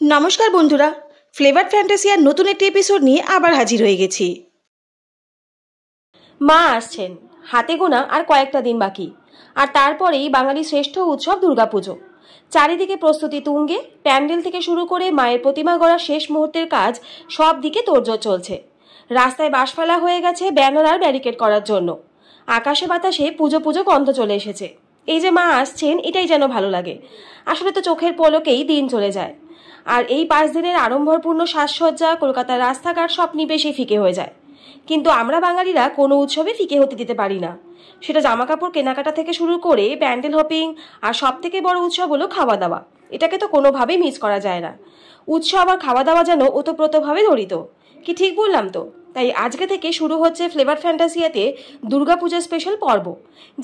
नमस्कार बंधुरा फ्लेवर फैंटासियार नतून एक एपिसोड निये आबार हाजिर हये गेছি। मा आसছেন हाथे गोना और कयेकटा दिन बाकी और तारपरेई बांगाली श्रेष्ठ उत्सव दुर्गापुजो। चारिदिके प्रस्तुति तुंगे, पैंडेल थेके शुरू करे मायेर प्रतिमा गड़ा शेष मुहूर्तेर काज सब दिके तोड़जोड़ चलছে। रास्ताय बाँश फेला हये गेছে ব্যানার আর ব্যারিকেড করার জন্য। आकाशे बातासे पुजो पुजो गन्ध चले एसेছে। এই যে মা আসছেন এটাই যেন ভালো লাগে। আসলে তো চোখের পলকেই দিন চলে যায়। আর এই 5 দিনের আড়ম্বরপূর্ণ সাজসজ্জা কলকাতার রাস্তাঘাট সব নিমেষেই ফিকে হয়ে যায়। কিন্তু আমরা বাঙালিরা কোনো উৎসবে ফিকে হতে দিতে পারি না। সেটা জামাকাপড় কেনাকাটা থেকে শুরু করে প্যান্ডেল হপিং আর সবথেকে বড় উৎসব হলো খাওয়া দাওয়া। এটাকে তো কোনোভাবেই মিস করা যায় না। উৎসব আর খাওয়া দাওয়া যেন ওতপ্রোতভাবে জড়িত। কি ঠিক বললাম তো? তাই আজকে থেকে শুরু হচ্ছে ফ্লেভার ফ্যান্টাসিয়াতে দুর্গাপূজা স্পেশাল পর্ব,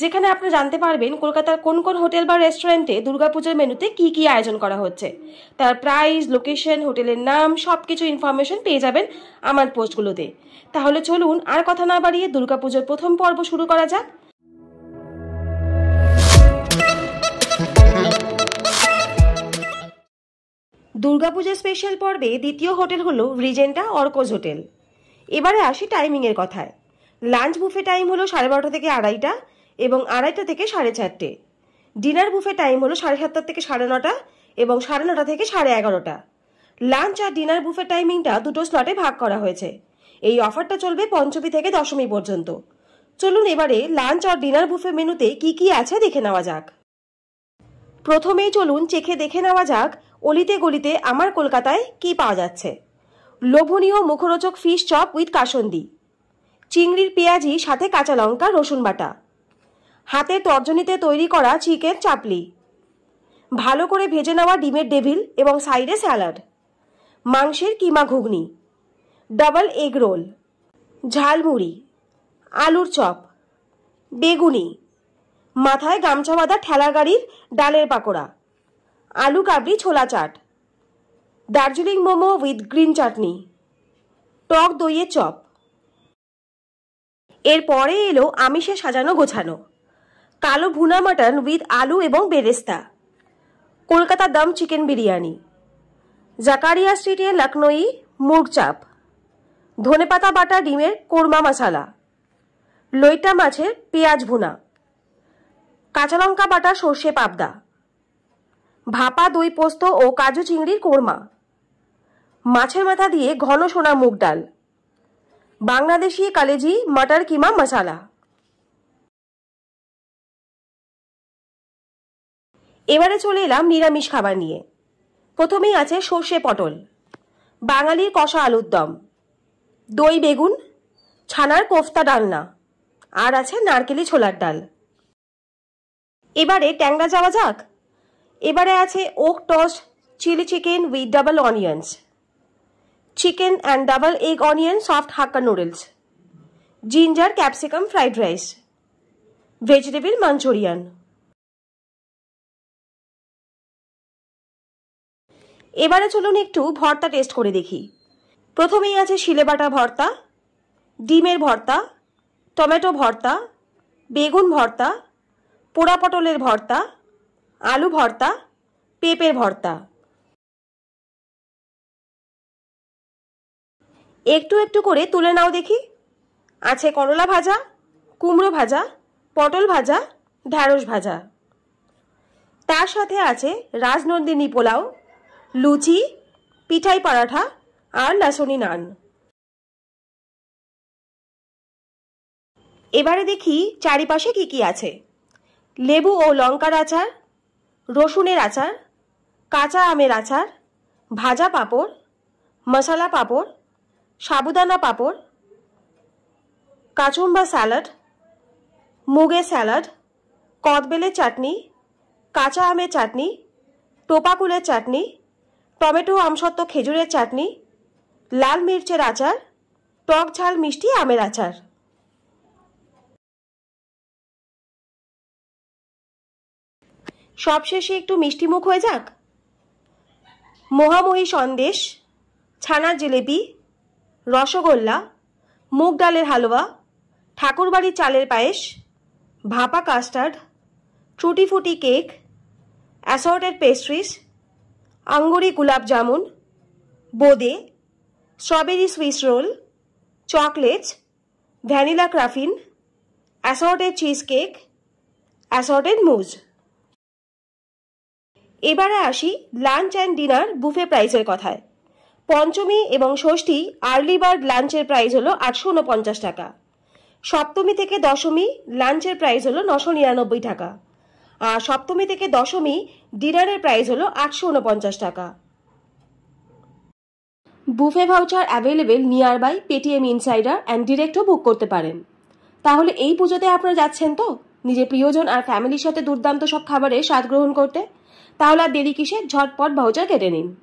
যেখানে আপনি জানতে পারবেন কলকাতার কোন কোন হোটেল বা রেস্টুরেন্টে দুর্গাপূজার মেনুতে কি কি আয়োজন করা হচ্ছে, তার প্রাইস, লোকেশন, হোটেলের নাম সবকিছু ইনফরমেশন পেয়ে যাবেন আমার পোস্টগুলোতে। তাহলে চলুন আর কথা না বাড়িয়ে দুর্গাপূজার প্রথম পর্ব শুরু করা যাক। দুর্গাপূজা স্পেশাল পর্বে দ্বিতীয় হোটেল হলো রিজেন্টা অর্কোজ হোটেল। এবারে আসি টাইমিংয়ের কথায়। লাঞ্চ বুফে টাইম হলো 12:30 থেকে 2:30 এবং 2:30 থেকে 4:30। ডিনার বুফে টাইম হলো 7:30 থেকে 9:30 এবং 9:30 থেকে 11:30। লাঞ্চ আর ডিনার বুফে টাইমিংটা দুটো স্লটে ভাগ করা হয়েছে। এই অফারটা চলবে পঞ্চমী থেকে দশমী পর্যন্ত। চলুন এবারে লাঞ্চ আর ডিনার বুফে মেনুতে কি কি আছে দেখে নেওয়া যাক। প্রথমেই চলুন চেখে দেখে নেওয়া যাক অলিতে গলিতে আমার কলকাতায় কি পাওয়া যাচ্ছে। লোভনীয় মুখরোচক ফিশ চপ উইথ কাসন্দি, চিংড়ির পেঁয়াজি সাথে কাঁচা লঙ্কা রসুন বাটা, হাতে তর্জনীতে তৈরি করা চিকেন চাপলি, ভালো করে ভেজে নেওয়া ডিমের ডেভিল এবং সাইডে স্যালাড, মাংসের কিমা ঘুগনি, ডাবল এগ রোল, ঝালমুড়ি, আলুর চপ, বেগুনি, মাথায় গামছা বাঁধা ঠেলা গাড়ির ডালের পাকোড়া, আলু কাবলি ছোলা চাট, দার্জিলিং মোমো উইথ গ্রিন চাটনি, টক দইয়ের চপ। এরপরে এলো আমিষে সাজানো গোছানো কালো ভুনা মাটন উইথ আলু এবং বেরেস্তা, কলকাতা দম চিকেন বিরিয়ানি, জাকারিয়া স্ট্রিটে লখনৌই মুর্গ চাপ, ধনেপাতা বাটা ডিমের কোরমা মশালা, লইটা মাছের পেঁয়াজ ভুনা, কাঁচা লঙ্কা বাটা সর্ষে পাবদা, ভাপা দই পোস্ত ও কাজু চিংড়ির কোরমা, মাছের মাথা দিয়ে ঘন সোনা মুগ ডাল, বাংলাদেশি কালেজি মটর কিমা মশালা। এবারে চলে এলাম নিরামিষ খাবার নিয়ে। প্রথমেই আছে সর্ষে পটল, বাঙালির কষা আলুর দম, দই বেগুন, ছানার কোফতা ডালনা, আর আছে নারকেলি ছোলার ডাল। এবারে ট্যাংরা যাওয়া যাক। এবারে আছে oak toast chilli chicken with double onions, chicken and double egg onion soft hakka noodles, ginger capsicum fried rice, vegetable manchurian. এবারে চলুন একটু ভর্তা টেস্ট করে দেখি। প্রথমেই আছে শিলেবাটা ভর্তা, ডিমের ভর্তা, টমেটো ভর্তা, বেগুন ভর্তা, পোড়া পটলের ভর্তা, আলু ভর্তা, পেঁপের ভর্তা। একটু একটু করে তুলে নাও দেখি। আছে করলা ভাজা, কুমড়ো ভাজা, পটল ভাজা, ঢ্যাঁড়স ভাজা। তার সাথে আছে রাজনন্দিনী পোলাও, লুচি, পিঠাই পরাঠা আর লসুনি নান। এবারে দেখি চারিপাশে কি কি আছে। লেবু ও লঙ্কার আচার, রসুনের আচার, কাঁচা আমের আচার, ভাজা পাঁপড়, মশলা পাঁপড়, সাবুদানা পাঁপড়, কাচুম্বা স্যালাড, মুগের স্যালাড, কদবেলের চাটনি, কাঁচা আমের চাটনি, টোপাকুলের চাটনি, টমেটো আমসত্ত্ব খেজুরের চাটনি, লাল মির্চের আচার, টক ঝাল মিষ্টি আমের আচার। সবশেষে একটু মিষ্টি মুখ হয়ে যাক। মহাময়ী সন্দেশ, ছানার জিলেপি, রসগোল্লা, মুগ ডালের হালুয়া, ঠাকুরবাড়ির চালের পায়েস, ভাপা custard, tutti frutti cake, assorted pastries, angoori gulab jamun, বোঁদে, strawberry Swiss roll, chocolates, vanilla cruffin, assorted cheese cake, assorted mousse. এবারে আসি লাঞ্চ অ্যান্ড ডিনার বুফে প্রাইসের কথায়। পঞ্চমী এবং ষষ্ঠী আর্লি বার্ড লাঞ্চের প্রাইস হলো 849 টাকা। সপ্তমী থেকে দশমী লাঞ্চের প্রাইস হলো 999 টাকা। আর সপ্তমী থেকে দশমী ডিনারের প্রাইস হলো 849 টাকা। Buffet voucher available nearby Paytm Insider and ডিরেক্টও বুক করতে পারেন। তাহলে এই পুজোতে আপনারা যাচ্ছেন তো নিজের প্রিয়জন আর ফ্যামিলির সাথে দুর্দান্ত সব খাবারের স্বাদ গ্রহণ করতে? তাহলে আর দেরি কিসে, ঝটপট ভাউচার কেটে নিন।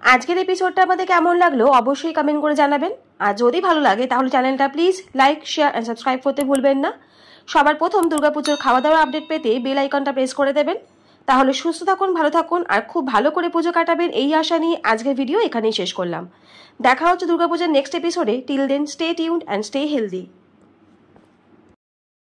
আজকের এপিসোডটা আমাদের কেমন লাগলো অবশ্যই কমেন্ট করে জানাবেন। আর যদি ভালো লাগে তাহলে চ্যানেলটা please like, share and subscribe করতে ভুলবেন না। সবার প্রথম দুর্গাপুজোর খাওয়া দাওয়ার আপডেট পেতে বেল আইকনটা প্রেস করে দেবেন। তাহলে সুস্থ থাকুন, ভালো থাকুন আর খুব ভালো করে পুজো কাটাবেন এই আশা নিয়ে আজকের ভিডিও এখানেই শেষ করলাম। দেখা হচ্ছে দুর্গাপুজোর নেক্সট এপিসোডে। Till then stay tuned and stay healthy.